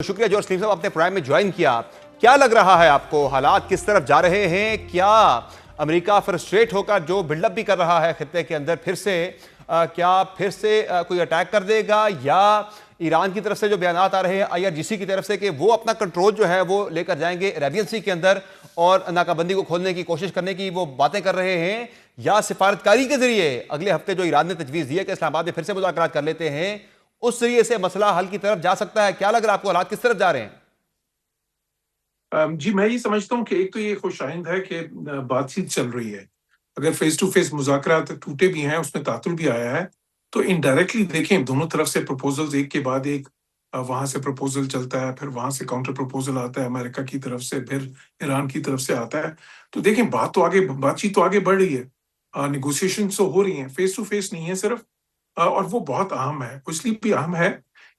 شکریہ جوہر سلیم صاحب، آپ نے پرائم میں جوائن کیا. کیا لگ رہا ہے آپ کو، حالات کس طرف جا رہے ہیں؟ کیا امریکہ فرسٹریٹ ہو کر جو بلڈ اپ بھی کر رہا ہے خطے کے اندر کیا پھر سے کوئی اٹیک کر دے گا، یا ایران کی طرف سے جو بیانات آ رہے ہیں IRGC کی طرف سے کہ وہ اپنا کنٹرول جو ہے وہ لے کر جائیں گے عربین سی کے اندر اور ناکہ بندی کو کھولنے کی کوشش کرنے کی وہ باتیں کر رہے ہیں، یا سفارتکاری کے ذریعے اگلے ہفتے جو ایران نے تجویز دی ہے کہ اسلام آباد میں پھر سے مذاکرات کر لیتے ہیں، اس ذریعے سے مسئلہ حل کی طرف جا سکتا ہے؟ کیا لگ رہا ہے آپ کو، حالات کس طرف جا رہے ہیں؟ جی میں یہ سمجھتا ہوں کہ ایک تو یہ خوش آئند ہے کہ بات چیت چل رہی ہے. اگر فیس ٹو فیس مذاکرات ٹوٹے بھی ہیں، اس میں تعطل بھی آیا ہے، تو انڈائریکٹلی دیکھیں دونوں طرف سے پروپوزلز ایک کے بعد ایک وہاں سے پروپوزل چلتا ہے، پھر وہاں سے کاؤنٹر پروپوزل آتا ہے امریکہ کی طرف سے، پھر ایران کی طرف سے آتا ہے. تو دیکھیں بات چیت تو آگے بڑھ رہی ہے، نیگوسیشن تو ہو رہی ہیں، فیس ٹو فیس نہیں ہے صرف. اور وہ بہت اہم ہے، اس لیے بھی اہم ہے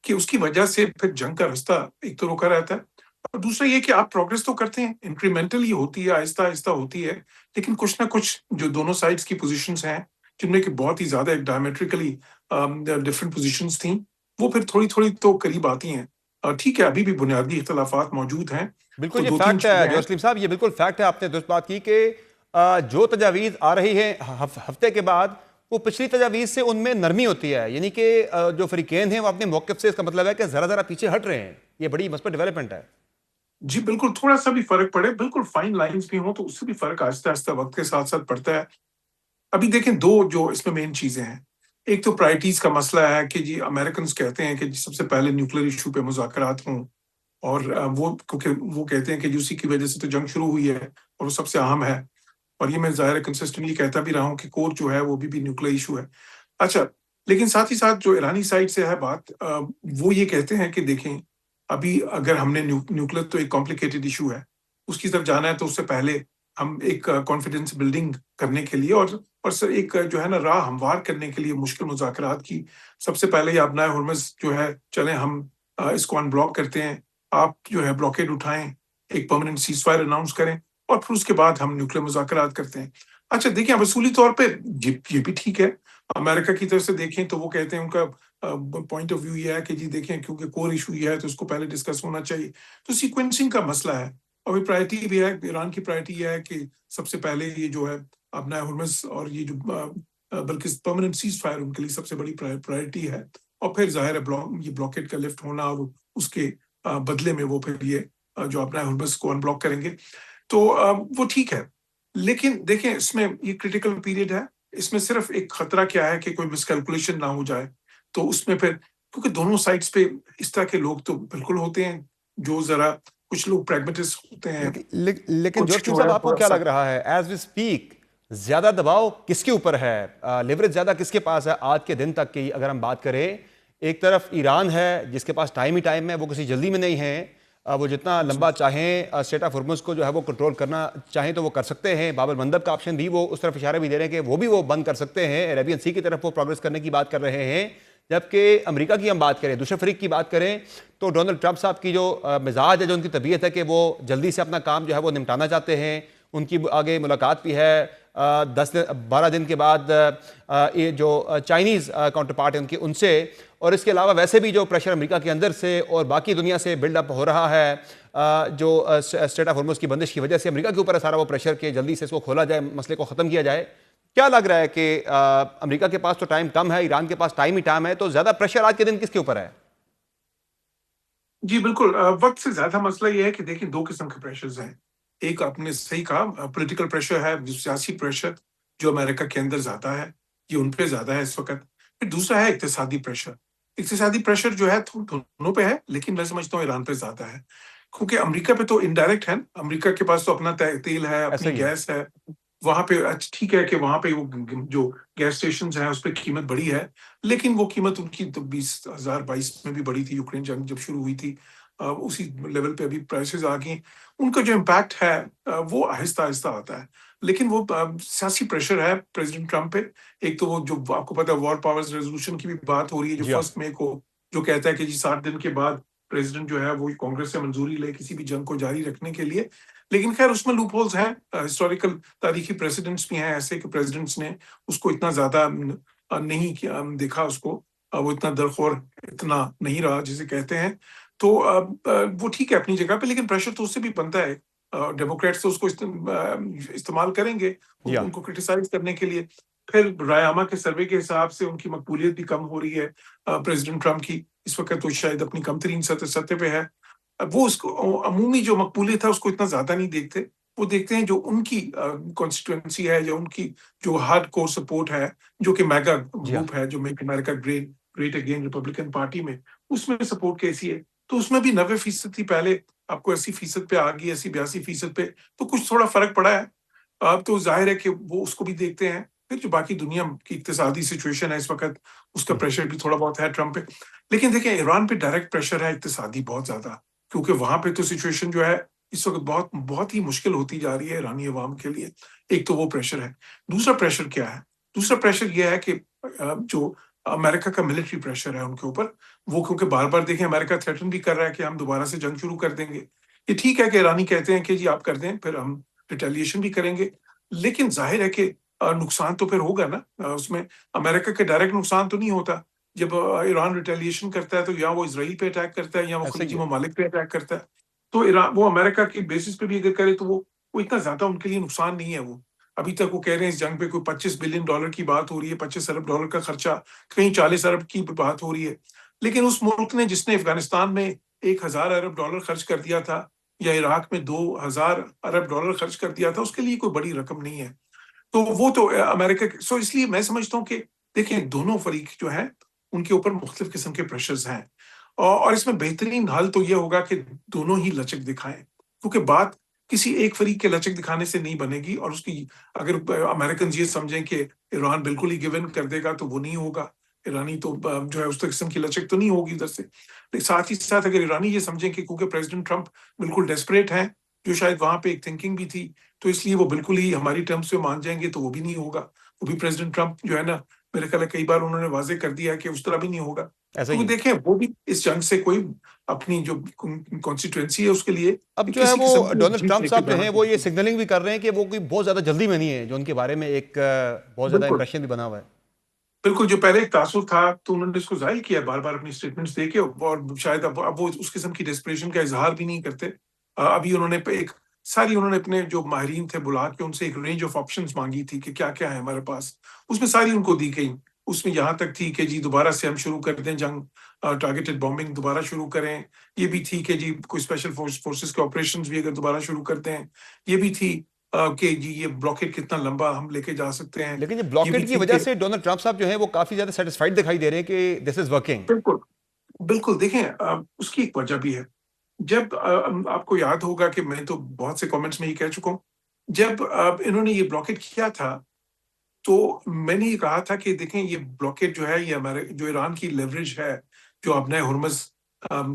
کہ اس کی وجہ سے پھر جنگ کا رستہ ایک تو روکا رہتا ہے، اور دوسرا یہ کہ آپ پروگرس تو کرتے ہیں، انکریمنٹلی ہوتی ہے، آہستہ آہستہ ہوتی ہے، لیکن کچھ نہ کچھ جو دونوں سائڈز کی پوزیشنز ہیں، جن میں کہ بہت ہی زیادہ ایک ڈائمیٹریکلی ڈفرنٹ پوزیشنز تھیں، وہ پھر تھوڑی تھوڑی تو قریب آتی ہیں. ٹھیک ہے، ابھی بھی بنیادی اختلافات موجود ہیں. تو بالکل یہ دو تین فیکٹ ہے چیزیں جوہر ہیں. سلیم صاحب، یہ بالکل فیکٹ ہے، آپ نے درست بات کی کہ جو تجاویز آ رہی ہے ہفتے کے بعد، وہ پچھلی تجاویز سے ان میں نرمی ہوتی ہے، یعنی کہ جو فریقین ہیں وہ اپنے موقف سے، اس کا مطلب ہے کہ ذرا ذرا پیچھے ہٹ رہے ہیں. یہ بڑی مثبت ڈیولپمنٹ ہے. جی بالکل، تھوڑا سا بھی فرق پڑے، بالکل فائن لائنز بھی ہوں، تو اس سے بھی فرق آہستہ آہستہ وقت کے ساتھ ساتھ پڑتا ہے. ابھی دیکھیں دو جو اس میں مین چیزیں ہیں، ایک تو پرائرٹیز کا مسئلہ ہے کہ جی امریکنز کہتے ہیں کہ جی سب سے پہلے نیوکلیر ایشو پہ مذاکرات ہوں، اور وہ کیونکہ وہ کہتے ہیں کہ اسی کی وجہ سے تو جنگ شروع ہوئی ہے اور وہ سب سے اہم ہے. اور یہ میں ظاہر ہے کنسسٹنٹلی کہتا بھی رہا ہوں کہ کور جو ہے وہ بھی نیوکلیر ایشو ہے. اچھا، لیکن ساتھ ہی ساتھ جو ایرانی سائڈ سے ہے بات، وہ یہ کہتے ہیں کہ دیکھیں ابھی اگر ہم نے نیوکلیر تو ایک کمپلیکیٹڈ ایشو ہے، اس کی طرف جانا ہے تو اس سے پہلے ہم ایک کانفیڈنس بلڈنگ کرنے کے لیے اور سر ایک جو ہے نا راہ ہموار کرنے کے لیے مشکل مذاکرات کی، سب سے پہلے یہ اپنا ہرمز جو ہے چلیں ہم اس کو ان بلاک کرتے ہیں، آپ جو ہے بلاکیڈ اٹھائیں، ایک پرماننٹ سیز فائر اناؤنس کریں، اور پھر اس کے بعد ہم نیوکلیر مذاکرات کرتے ہیں. اچھا دیکھیں اب اصولی طور پہ یہ بھی ٹھیک ہے. امریکہ کی طرف سے دیکھیں تو وہ کہتے ہیں ان کا پوائنٹ آف ویو یہ ہے کہ جی دیکھیں کیونکہ کور ایشو یہ ہے تو اس کو پہلے ڈسکس ہونا چاہیے. تو سیکوینسنگ کا مسئلہ ہے، اور پرائرٹی بھی ہے، ایران کی پرائرٹی یہ ہے کہ سب سے پہلے یہ جو ہے اپنا ہرمز اور یہ جو بلکہ پرماننٹ سیز فائر ان کے لیے سب سے بڑی پرائرٹی ہے، اور پھر ظاہر ہے یہ بلاکیڈ کا لفٹ ہونا، اور اس کے بدلے میں وہ پھر یہ جو اپنا ہرمز کو ان بلاک کریں گے، تو وہ ٹھیک ہے. لیکن دیکھیں اس میں یہ کریٹیکل پیریڈ ہے، اس میں صرف ایک خطرہ کیا ہے کہ کوئی مس کیلکولیشن نہ ہو جائے. تو اس میں پھر کیونکہ دونوں سائڈز پہ اس طرح کے لوگ تو بالکل ہوتے ہیں جو ذرا کچھ لوگ پریگمیٹسٹ ہوتے ہیں، لیکن کچھ جوہر سلیم جو ہے صاحب، آپ کو تھوڑا کیا سا. لگ رہا ہے ایز وی اسپیک زیادہ دباؤ کس کے اوپر ہے، لیوریج زیادہ کس کے پاس ہے آج کے دن تک کی اگر ہم بات کریں؟ ایک طرف ایران ہے جس کے پاس ٹائم ہی ٹائم ہے، وہ کسی جلدی میں نہیں ہے، وہ جتنا لمبا چاہیں اسٹریٹ آف ہرمز کو جو ہے وہ کنٹرول کرنا چاہیں تو وہ کر سکتے ہیں. باب المندب کا آپشن بھی وہ اس طرف اشارے بھی دے رہے ہیں کہ وہ بند کر سکتے ہیں، عربین سی کی طرف وہ پروگریس کرنے کی بات کر رہے ہیں. جبکہ امریکہ کی ہم بات کریں، دوسرے فریق کی بات کریں، تو ڈونلڈ ٹرمپ صاحب کی جو مزاج ہے، جو ان کی طبیعت ہے کہ وہ جلدی سے اپنا کام جو ہے وہ نمٹانا چاہتے ہیں. ان کی آگے ملاقات بھی ہے 12 دن کے بعد یہ جو چائنیز کاؤنٹر پارٹ ہیں ان سے، اور اس کے علاوہ ویسے بھی جو پریشر امریکہ کے اندر سے اور باقی دنیا سے بلڈ اپ ہو رہا ہے، جو اسٹریٹ آف ہرمز کی بندش کی وجہ سے امریکہ کے اوپر ہے سارا وہ پریشر کہ جلدی سے اس کو کھولا جائے، مسئلے کو ختم کیا جائے. کیا لگ رہا ہے کہ امریکہ کے پاس تو ٹائم کم ہے، ایران کے پاس ٹائم ہی ٹائم ہے، تو زیادہ پریشر آج کے دن کس کے اوپر ہے؟ جی بالکل، وقت سے زیادہ مسئلہ یہ ہے کہ دیکھیں دو قسم کے پریشرز ہیں. ایک آپ نے صحیح کہا، پولیٹیکل پریشر ہے، جو سیاسی پریشر جو امریکہ کے اندر زیادہ ہے، یہ ان پہ زیادہ ہے اس وقت. پھر دوسرا ہے اقتصادی پریشر. اقتصادی پریشر جو ہے دونوں پہ ہے، لیکن میں سمجھتا ہوں ایران پہ زیادہ ہے، کیونکہ امریکہ پہ تو انڈائریکٹ ہے، امریکہ کے پاس تو اپنا تیل ہے، ایسا اپنی ہی ہے. گیس ہے وہاں پہ. ٹھیک ہے کہ وہاں پہ وہ جو گیس اسٹیشنز ہیں اس پہ قیمت بڑی ہے، لیکن وہ قیمت ان کی تو 2022 میں بھی بڑی تھی، یوکرین جنگ جب شروع ہوئی تھی اسی لیول پہ ابھی پرائسز آ گئی. ان کا جو امپیکٹ ہے وہ آہستہ آہستہ آتا ہے، لیکن وہ سیاسی پریشر ہے پریزیڈنٹ ٹرمپ پہ. ایک تو وہ جو آپ کو پتا ہے وار پاورز ریزولوشن کی بھی بات ہو رہی ہے، جو جی ہاں. 1 مئی کو جو کہتا ہے کہ جی 60 دن کے بعد پریزیڈنٹ جو ہے وہ کانگریس سے منظوری لے کسی بھی جنگ کو جاری رکھنے کے لیے. لیکن خیر اس میں لوپ ہولز ہیں، ہسٹوریکل تاریخی پریسیڈنٹس بھی ہیں ایسے کہ پریزیڈنٹس نے اس کو اتنا زیادہ نہیں دیکھا، اس کو وہ اتنا درخور اتنا نہیں رہا جسے کہتے ہیں. تو وہ ٹھیک ہے اپنی جگہ پہ، لیکن پریشر تو اس سے بھی بنتا ہے. ڈیموکریٹس تو اس کو استعمال کریں گے ان کو کرٹیسائز کرنے کے لیے. پھر رائے عامہ کے سروے کے حساب سے ان کی مقبولیت بھی کم ہو رہی ہے پریزیڈنٹ ٹرمپ کی. اس وقت تو شاید اپنی کم ترین سطح پہ ہے. وہ اس کو عمومی جو مقبولیت ہے اس کو اتنا زیادہ نہیں دیکھتے. وہ دیکھتے ہیں جو ان کی کانسٹیٹوئنسی ہے یا ان کی جو ہارڈ کور سپورٹ ہے، جو کہ میگا گروپ ہے، جو میک امریکہ گریٹ اگین ریپبلکن پارٹی میں، اس میں سپورٹ کیسی ہے. تو اس میں بھی 90% تھی پہلے، آپ کو 80% پہ آ گئی، 80-82% پہ. تو کچھ تھوڑا فرق پڑا ہے. اب تو ظاہر ہے کہ وہ اس کو بھی دیکھتے ہیں. پھر جو باقی دنیا کی اقتصادی سچویشن ہے اس وقت، اس کا پریشر بھی تھوڑا بہت ہے ٹرمپ پہ. لیکن دیکھیں ایران پہ ڈائریکٹ پریشر ہے اقتصادی بہت زیادہ، کیونکہ وہاں پہ تو سچویشن جو ہے اس وقت بہت بہت ہی مشکل ہوتی جا رہی ہے ایرانی عوام کے لیے. ایک تو وہ پریشر ہے. دوسرا پریشر کیا ہے؟ دوسرا پریشر یہ ہے کہ جو امریکہ کا ملٹری پریشر ہے ان کے اوپر. وہ کیونکہ بار بار دیکھیں امریکہ تھریٹن بھی کر رہا ہے کہ ہم دوبارہ سے جنگ شروع کر دیں گے. یہ ٹھیک ہے کہ ایرانی کہتے ہیں کہ جی آپ کر دیں، پھر ہم ریٹیلیشن بھی کریں گے. لیکن ظاہر ہے کہ نقصان تو پھر ہوگا نا. اس میں امریکہ کے ڈائریکٹ نقصان تو نہیں ہوتا. جب ایران ریٹیلیشن کرتا ہے تو یا وہ اسرائیل پہ اٹیک کرتا ہے یا وہ خلیجی ممالک پہ اٹیک کرتا ہے. تو وہ امریکہ کی بیسس پہ بھی اگر کرے تو وہ اتنا زیادہ ان کے لیے نقصان نہیں ہے. وہ ابھی تک وہ کہہ رہے ہیں اس جنگ پہ کوئی $25 بلین کی بات ہو رہی ہے، $25 ارب کا خرچہ، کہیں $40 ارب کی بات ہو رہی ہے. لیکن اس ملک نے جس نے افغانستان میں $1000 ارب خرچ کر دیا تھا یا عراق میں $2000 ارب خرچ کر دیا تھا، اس کے لیے کوئی بڑی رقم نہیں ہے. تو وہ تو امریکہ اس لیے میں سمجھتا ہوں کہ دیکھیں دونوں فریق جو ہیں ان کے اوپر مختلف قسم کے پریشرز ہیں، اور اس میں بہترین حل تو یہ ہوگا کہ دونوں ہی لچک دکھائیں. کیونکہ بات کسی ایک فریق کے لچک دکھانے سے نہیں بنے گی. اور اس کی اگر امریکنز یہ سمجھیں کہ ایران بالکل ہی گیو ان کر دے گا تو وہ نہیں ہوگا. ایرانی تو جو ہے اس قسم کی لچک تو نہیں ہوگی ادھر سے. لیکن ساتھ ہی ساتھ اگر ایرانی یہ سمجھیں کہ کیونکہ پریزیڈنٹ ٹرمپ بالکل ڈیسپریٹ ہیں، جو شاید وہاں پہ ایک تھنکنگ بھی تھی، تو اس لیے وہ بالکل ہی ہماری ٹرمپس پہ مان جائیں گے، تو وہ بھی نہیں ہوگا. وہ بھی پریزیڈنٹ ٹرمپ جو ہے نا، میرے خیال ہے کئی بار انہوں نے واضح کر دیا ہے کہ اس طرح بھی نہیں ہوگا. کیونکہ دیکھیں وہ بھی اس جنگ سے کوئی اپنی جو کانسٹیٹوئنسی ہے اس کے لیے اب جو ہے وہ ڈونلڈ ٹرمپ صاحب جو ہیں وہ یہ سگنلنگ بھی کر رہے ہیں کہ وہ کوئی بہت زیادہ جلدی میں نہیں ہے، جو ان کے بارے میں ایک بہت زیادہ امپریشن بھی بنا ہوا ہے. بالکل، جو پہلے ایک تاثر تھا تو انہوں نے اس کو ظاہر کیا بار بار اپنی اسٹیٹمنٹس دے کے، اور شاید اب وہ اس قسم کی ڈیسپریشن کا اظہار بھی نہیں کرتے. ابھی انہوں نے اپنے جو ماہرین تھے بلا کے ان سے ایک رینج آف آپشنز مانگی تھی کہ کیا کیا ہے ہمارے پاس. اس میں ساری ان کو دی گئی. اس میں یہاں تک تھی کہ جی دوبارہ سے ہم شروع کر دیں جنگ، ٹارگیٹڈ بامبنگ دوبارہ شروع کریں. یہ بھی تھی کہ جی کوئی اسپیشل فورسز کے آپریشنز بھی اگر دوبارہ شروع کرتے ہیں. یہ بھی تھی کہ جی یہ بلاکیڈ کتنا لمبا ہم لے کے جا سکتے ہیں. لیکن یہ بلاکیڈ کی وجہ سے ڈونلڈ ٹرمپ صاحب جو ہیں وہ کافی زیادہ سیٹسفائیڈ دکھائی دے رہے ہیں کہ دس از ورکنگ. بالکل دیکھیں اس کی ایک وجہ بھی ہے. جب آپ کو یاد ہوگا کہ میں تو بہت سے کامنٹس میں یہ کہہ چکا ہوں، جب انہوں نے یہ بلاکیڈ کیا تھا تو میں نے یہ کہا تھا کہ دیکھیں یہ بلاکیڈ جو ہے یہ جو ایران کی لیوریج ہے، جو ابنۂ ہرمز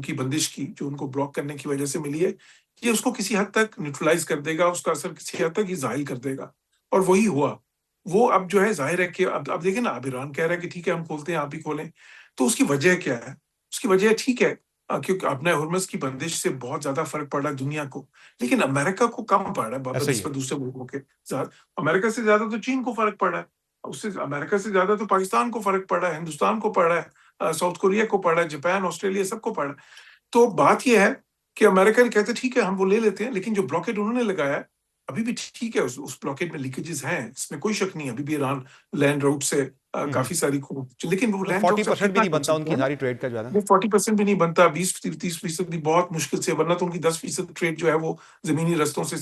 کی بندش کی جو ان کو بلاک کرنے کی وجہ سے ملی ہے، یہ اس کو کسی حد تک نیوٹرلائز کر دے گا، اس کا اثر کسی حد تک یہ زائل کر دے گا. اور وہی ہوا. وہ اب جو ہے ظاہر ہے کہ اب دیکھیں نا، اب ایران کہہ رہا ہے کہ ٹھیک ہے ہم کھولتے ہیں، آپ بھی کھولیں. تو اس کی وجہ کیا ہے؟ اس کی وجہ ٹھیک ہے کیونکہ ابنۂ ہرمز کی بندش سے بہت زیادہ فرق پڑ رہا ہے دنیا کو، لیکن امریکہ کو کم پڑ رہا ہے بنسبت دوسرے ملکوں کے. امریکہ سے زیادہ تو چین کو فرق پڑ رہا ہے، اس سے امریکہ سے زیادہ تو پاکستان کو فرق پڑ رہا ہے، ہندوستان کو پڑ رہا ہے، ساؤتھ کوریا کو پڑ رہا ہے، جاپان، آسٹریلیا، سب کو پڑ رہا ہے. تو بات یہ ہے کہ امریکہ نے کہتے ٹھیک ہے ہم وہ لے لیتے ہیں، لیکن جو بلاکیڈ انہوں نے لگایا ابھی بھی ٹھیک ہے، اس بلاکیڈ میں لیکیجز ہیں، اس میں کوئی شک نہیں. ابھی بھی ایران لینڈ روٹ سے کافی ساری لیکن وہ لینڈ 40% بھی نہیں بنتا ان کی ساری ٹریڈ کا جو ہے نا، وہ 40% بھی نہیں بنتا، 20-30% بھی بہت مشکل سے، ورنہ تو ان کی 10% ٹریڈ جو ہے وہ زمینی رستوں سے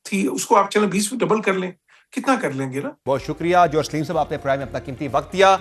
تھی. اس کو آپ چلیں 20 ڈبل کر لیں، کتنا کر لیں گے نا. بہت شکریہ جوہر سلیم صاحب، آپ نے پرائم میں اپنا قیمتی وقت دیا.